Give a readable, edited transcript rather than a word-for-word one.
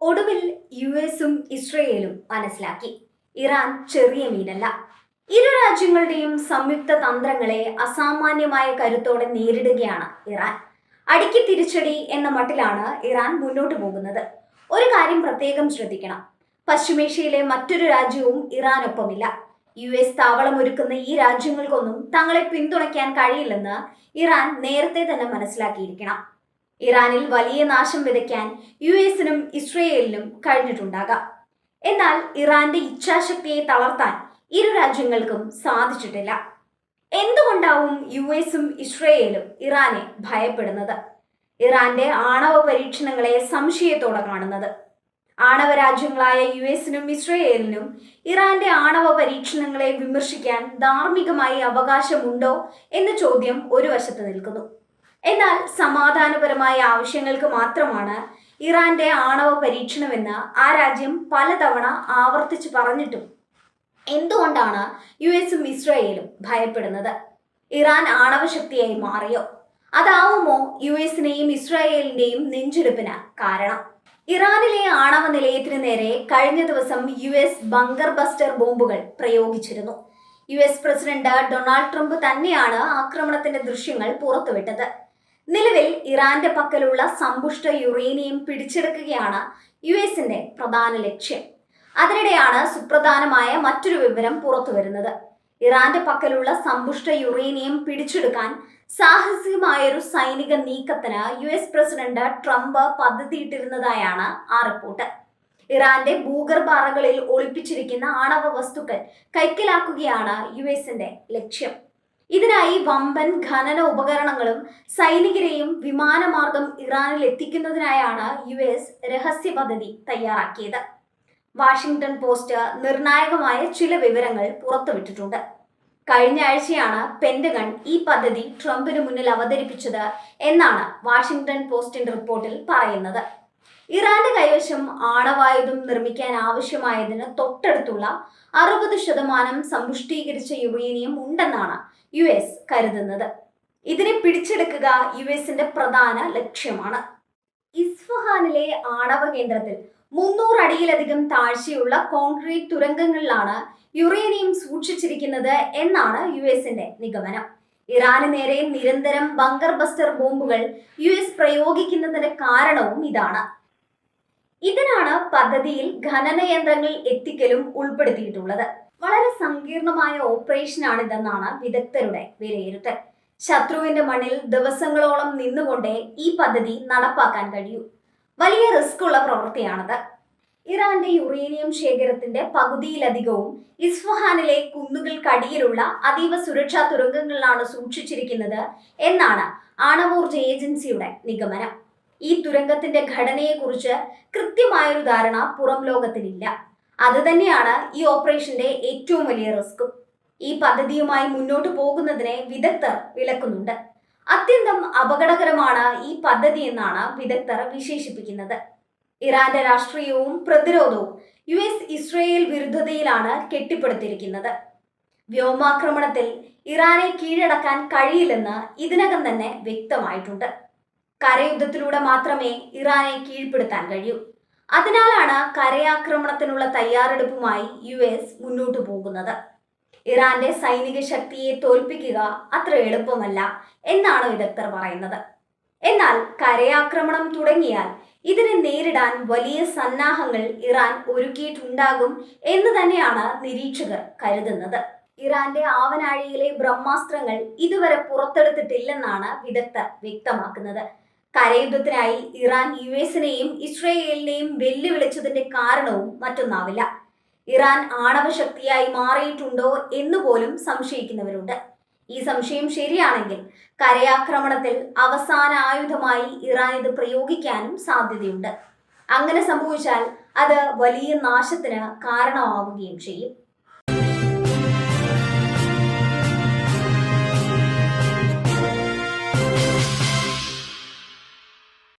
ഒടുവിൽ യുഎസും ഇസ്രയേലും മനസ്സിലാക്കി ഇറാൻ ചെറിയ മീനല്ല. ഇരു രാജ്യങ്ങളുടെയും സംയുക്ത തന്ത്രങ്ങളെ അസാമാന്യമായ കരുത്തോടെ നേരിടുകയാണ് ഇറാൻ. അടിക്ക് തിരിച്ചടി എന്ന മട്ടിലാണ് ഇറാൻ മുന്നോട്ട് പോകുന്നത്. ഒരു കാര്യം പ്രത്യേകം ശ്രദ്ധിക്കണം. പശ്ചിമേഷ്യയിലെ മറ്റൊരു രാജ്യവും ഇറാനൊപ്പമില്ല. യുഎസ് താവളമൊരുക്കുന്ന ഈ രാജ്യങ്ങൾക്കൊന്നും തങ്ങളെ പിന്തുണയ്ക്കാൻ കഴിയില്ലെന്ന് ഇറാൻ നേരത്തെ തന്നെ മനസ്സിലാക്കിയിരിക്കണം. ഇറാനിൽ വലിയ നാശം വിതയ്ക്കാൻ യുഎസിനും ഇസ്രയേലിനും കഴിഞ്ഞിട്ടുണ്ടാകാം. എന്നാൽ ഇറാന്റെ ഇച്ഛാശക്തിയെ തളർത്താൻ ഇരു രാജ്യങ്ങൾക്കും സാധിച്ചിട്ടില്ല. എന്തുകൊണ്ടാവും യുഎസും ഇസ്രയേലും ഇറാനെ ഭയപ്പെടുന്നത്? ഇറാന്റെ ആണവ പരീക്ഷണങ്ങളെ സംശയത്തോടെ കാണുന്നത്? ആണവ രാജ്യങ്ങളായ യുഎസിനും ഇസ്രയേലിനും ഇറാന്റെ ആണവ പരീക്ഷണങ്ങളെ വിമർശിക്കാൻ ധാർമ്മികമായി അവകാശമുണ്ടോ എന്ന ചോദ്യം ഒരു വശത്ത് നിൽക്കുന്നു. എന്നാൽ സമാധാനപരമായ ആവശ്യങ്ങൾക്ക് മാത്രമാണ് ഇറാന്റെ ആണവ പരീക്ഷണമെന്ന് ആ രാജ്യം പലതവണ ആവർത്തിച്ച് പറഞ്ഞിട്ടും എന്തുകൊണ്ടാണ് യുഎസും ഇസ്രയേലും ഭയപ്പെടുന്നത്? ഇറാൻ ആണവശക്തിയായി മാറിയോ? അതാവുമോ യുഎസിനെയും ഇസ്രായേലിന്റെയും നെഞ്ചെടുപ്പിന് കാരണം? ഇറാനിലെ ആണവ നിലയത്തിന് നേരെ കഴിഞ്ഞ ദിവസം യുഎസ് ബങ്കർ ബസ്റ്റർ ബോംബുകൾ പ്രയോഗിച്ചിരുന്നു. യുഎസ് പ്രസിഡന്റ് ഡൊണാൾഡ് ട്രംപ് തന്നെയാണ് ആക്രമണത്തിന്റെ ദൃശ്യങ്ങൾ പുറത്തുവിട്ടത്. നിലവിൽ ഇറാന്റെ പക്കലുള്ള സമ്പുഷ്ട യുറേനിയം പിടിച്ചെടുക്കുകയാണ് യുഎസിന്റെ പ്രധാന ലക്ഷ്യം. അതിനിടെയാണ് സുപ്രധാനമായ മറ്റൊരു വിവരം പുറത്തുവരുന്നത്. ഇറാന്റെ പക്കലുള്ള സമ്പുഷ്ട യുറേനിയം പിടിച്ചെടുക്കാൻ സാഹസികമായൊരു സൈനിക നീക്കത്തിന് യുഎസ് പ്രസിഡന്റ് ട്രംപ് പദ്ധതിയിട്ടിരുന്നതായാണ് ആ റിപ്പോർട്ട്. ഇറാന്റെ ഭൂഗർഭ അറകളിൽ ഒളിപ്പിച്ചിരിക്കുന്ന ആണവ വസ്തുക്കൾ കൈക്കലാക്കുകയാണ് യുഎസിന്റെ ലക്ഷ്യം. ഇതിനായി വമ്പൻ ഖനന ഉപകരണങ്ങളും സൈനികരെയും വിമാനമാർഗം ഇറാനിൽ എത്തിക്കുന്നതിനായാണ് യുഎസ് രഹസ്യ പദ്ധതി തയ്യാറാക്കിയത്. വാഷിംഗ്ടൺ പോസ്റ്റ് നിർണായകമായ ചില വിവരങ്ങൾ പുറത്തുവിട്ടിട്ടുണ്ട്. കഴിഞ്ഞ ആഴ്ചയാണ് പെന്റഗൺ ഈ പദ്ധതി ട്രംപിന് മുന്നിൽ അവതരിപ്പിച്ചത് എന്നാണ് വാഷിംഗ്ടൺ പോസ്റ്റിന്റെ റിപ്പോർട്ടിൽ പറയുന്നത്. ഇറാന്റെ കൈവശം ആണവായുധം നിർമ്മിക്കാൻ ആവശ്യമായതിന് തൊട്ടടുത്തുള്ള 60% സമ്പുഷ്ടീകരിച്ച യുറേനിയം ഉണ്ടെന്നാണ് യുഎസ് കരുതുന്നത്. ഇതിനെ പിടിച്ചെടുക്കുക യുഎസിന്റെ പ്രധാന ലക്ഷ്യമാണ്. ഇസ്ഫഹാനിലെ ആണവ കേന്ദ്രത്തിൽ 300 അടിയിലധികം താഴ്ചയുള്ള കോൺക്രീറ്റ് തുരങ്കങ്ങളിലാണ് യുറേനിയം സൂക്ഷിച്ചിരിക്കുന്നത് എന്നാണ് യുഎസിന്റെ നിഗമനം. ഇറാന് നേരെ നിരന്തരം ബങ്കർ ബസ്റ്റർ ബോംബുകൾ യുഎസ് പ്രയോഗിക്കുന്നതിന്റെ കാരണവും ഇതാണ്. ഇതിനാണ് പദ്ധതിയിൽ ഖനന യന്ത്രങ്ങൾ എത്തിക്കലും ഉൾപ്പെടുത്തിയിട്ടുള്ളത്. വളരെ സങ്കീർണമായ ഓപ്പറേഷനാണിതെന്നാണ് വിദഗ്ധരുടെ വിലയിരുത്തൽ. ശത്രുവിന്റെ മണ്ണിൽ ദിവസങ്ങളോളം നിന്നുകൊണ്ടേ ഈ പദ്ധതി നടപ്പാക്കാൻ കഴിയൂ. വലിയ റിസ്ക് ഉള്ള പ്രവൃത്തിയാണത്. ഇറാന്റെ യുറേനിയം ശേഖരത്തിന്റെ പകുതിയിലധികവും ഇസ്ഫഹാനിലെ കുന്നുകൾക്കടിയിലുള്ള അതീവ സുരക്ഷാ തുരങ്കങ്ങളിലാണ് സൂക്ഷിച്ചിരിക്കുന്നത് എന്നാണ് ആണവോർജ ഏജൻസിയുടെ നിഗമനം. ഈ തുരങ്കത്തിന്റെ ഘടനയെക്കുറിച്ച് കൃത്യമായൊരു ധാരണ പുറം ലോകത്തിനില്ല. അത് തന്നെയാണ് ഈ ഓപ്പറേഷന്റെ ഏറ്റവും വലിയ റിസ്ക്കും. ഈ പദ്ധതിയുമായി മുന്നോട്ട് പോകുന്നതിനെ വിദഗ്ധർ വിലക്കുന്നുണ്ട്. അത്യന്തം അപകടകരമാണ് ഈ പദ്ധതി എന്നാണ് വിദഗ്ധർ വിശേഷിപ്പിക്കുന്നത്. ഇറാന്റെ രാഷ്ട്രീയവും പ്രതിരോധവും യുഎസ് ഇസ്രയേൽ വിരുദ്ധതയിലാണ് കെട്ടിപ്പടുത്തിരിക്കുന്നത്. വ്യോമാക്രമണത്തിൽ ഇറാനെ കീഴടക്കാൻ കഴിയില്ലെന്ന് ഇതിനകം തന്നെ വ്യക്തമായിട്ടുണ്ട്. കരയുദ്ധത്തിലൂടെ മാത്രമേ ഇറാനെ കീഴ്പ്പെടുത്താൻ കഴിയൂ. അതിനാലാണ് കരയാക്രമണത്തിനുള്ള തയ്യാറെടുപ്പുമായി യുഎസ് മുന്നോട്ടു പോകുന്നത്. ഇറാന്റെ സൈനിക ശക്തിയെ തോൽപ്പിക്കുക അത്ര എളുപ്പമല്ല എന്നാണ് വിദഗ്ധർ പറയുന്നത്. എന്നാൽ കരയാക്രമണം തുടങ്ങിയാൽ ഇതിനെ നേരിടാൻ വലിയ സന്നാഹങ്ങൾ ഇറാൻ ഒരുക്കിയിട്ടുണ്ടാകും എന്ന് തന്നെയാണ് നിരീക്ഷകർ കരുതുന്നത്. ഇറാന്റെ ആവനാഴിയിലെ ബ്രഹ്മാസ്ത്രങ്ങൾ ഇതുവരെ പുറത്തെടുത്തിട്ടില്ലെന്നാണ് വിദഗ്ധർ വ്യക്തമാക്കുന്നത്. കരയുദ്ധത്തിനായി ഇറാൻ യുഎസിനെയും ഇസ്രയേലിനെയും വെല്ലുവിളിച്ചതിന്റെ കാരണവും മറ്റൊന്നാവില്ല. ഇറാൻ ആണവശക്തിയായി മാറിയിട്ടുണ്ടോ എന്നുപോലും സംശയിക്കുന്നവരുണ്ട്. ഈ സംശയം ശരിയാണെങ്കിൽ കരയാക്രമണത്തിൽ അവസാന ആയുധമായി ഇറാൻ ഇത് പ്രയോഗിക്കാനും സാധ്യതയുണ്ട്. അങ്ങനെ സംഭവിച്ചാൽ അത് വലിയ നാശത്തിന് കാരണമാവുകയും ചെയ്യും.